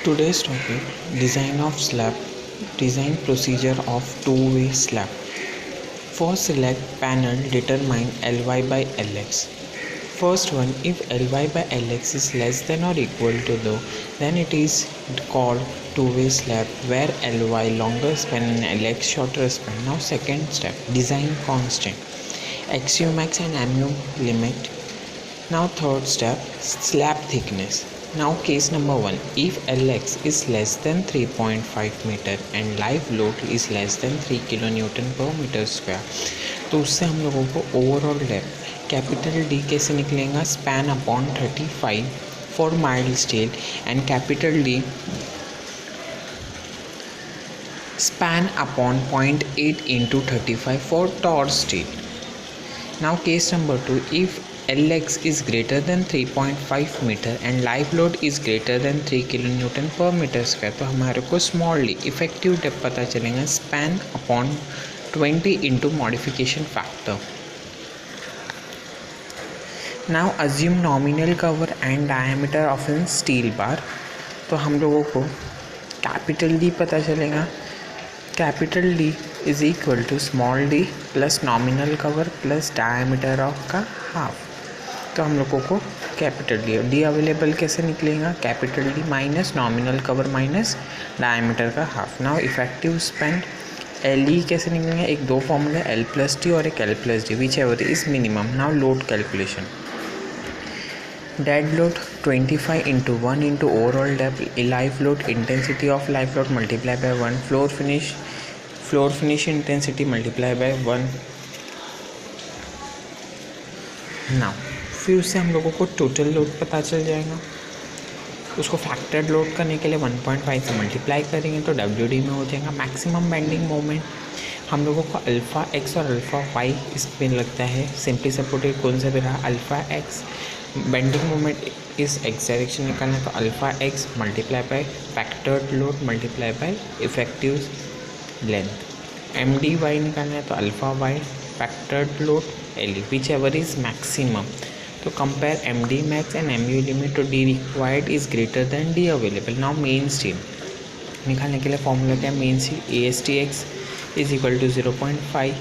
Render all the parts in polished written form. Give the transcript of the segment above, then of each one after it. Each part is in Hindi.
Today's topic: design of slab, design procedure of two-way slab. For select panel, determine Ly by Lx. First one, if Ly by Lx is less than or equal to low, then it is called two-way slab where Ly longer span and Lx shorter span. Now second step, design constant, Xu max and Mu limit. Now third step, slab thickness. Now case number 1, if Lx is less than 3.5 meter and live load is less than 3 kilonewton per meter square, तो उससे हम लोगों को ओवरऑल डेप्थ कैपिटल डी कैसे निकलेगा, span upon 35 for mild steel and capital D span upon 0.8 into 35 for tall steel. Now case number 2, if Lx is greater than 3.5 meter and live load is greater than 3 kilonewton per meter square, तो हमारे को स्मॉल डी इफेक्टिव डेप्थ पता चलेगा span upon 20 into modification factor. Now assume nominal cover and diameter of an steel bar. तो हम लोगों को कैपिटल डी पता चलेगा, capital D is equal to small d plus nominal cover plus diameter of का हाफ. तो हम लोगों को कैपिटल डी अवेलेबल कैसे निकलेगा, capital D minus nominal cover minus diameter का half. Now effective span L E कैसे निकलेंगे, एक दो फॉर्मूले एल प्लस टी और एक L plus D which ever is minimum. Now load calculation, dead load 25 into 1 into overall depth, live load intensity of live load multiply by 1, floor finish intensity multiply by 1. Now फिर उससे हम लोगों को टोटल लोड पता चल जाएगा. उसको फैक्टर्ड लोड करने के लिए 1.5 से मल्टीप्लाई करेंगे तो WD में हो जाएगा. मैक्सिमम बेंडिंग मोमेंट हम लोगों को अल्फ़ा एक्स और अल्फ़ा वाई इस पे लगता है. सिंपली सपोर्टेड कौन सा भी रहा, अल्फ़ा एक्स. बेंडिंग मोमेंट इस एक्स डायरेक्शन निकालना तो alpha x multiply by factored load multiply by effective length. MDY निकालना है तो alpha y factored load LE whichever is maximum. तो compare MD max and MU limit to D required is greater than D available. Now main steel निकालने के लिए फॉर्मूला क्या है, main steel ASTX is equal to 0.5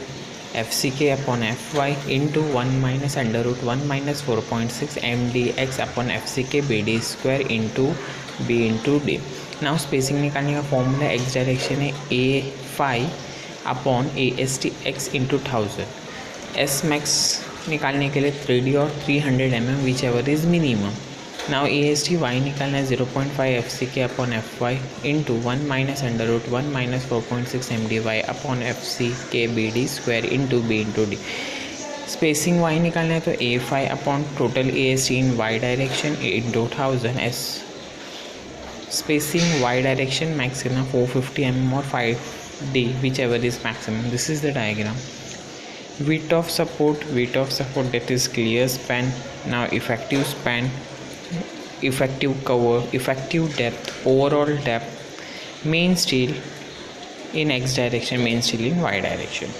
FCK upon FY into 1 minus under root 1 minus 4.6 MDX upon FCK BD square into B into D. Now spacing निकालने का फॉर्मूला एक्स डायरेक्शन है A5 upon ASTX into 1000. S max निकालने के लिए 3D और 300 mm whichever is minimum. Now ASTY निकालना है 0.5 FCK upon FY into 1 minus under root 1 minus 4.6 MDY upon FCK BD square into B into D. Spacing Y निकालना है तो A5 अपॉन total AST in Y direction into 1000. S spacing Y direction max करना 450 mm और 5D whichever is maximum. This is the diagram. Width of support that is clear span. Now effective span, effective cover, effective depth, overall depth, main steel in X direction, main steel in Y direction.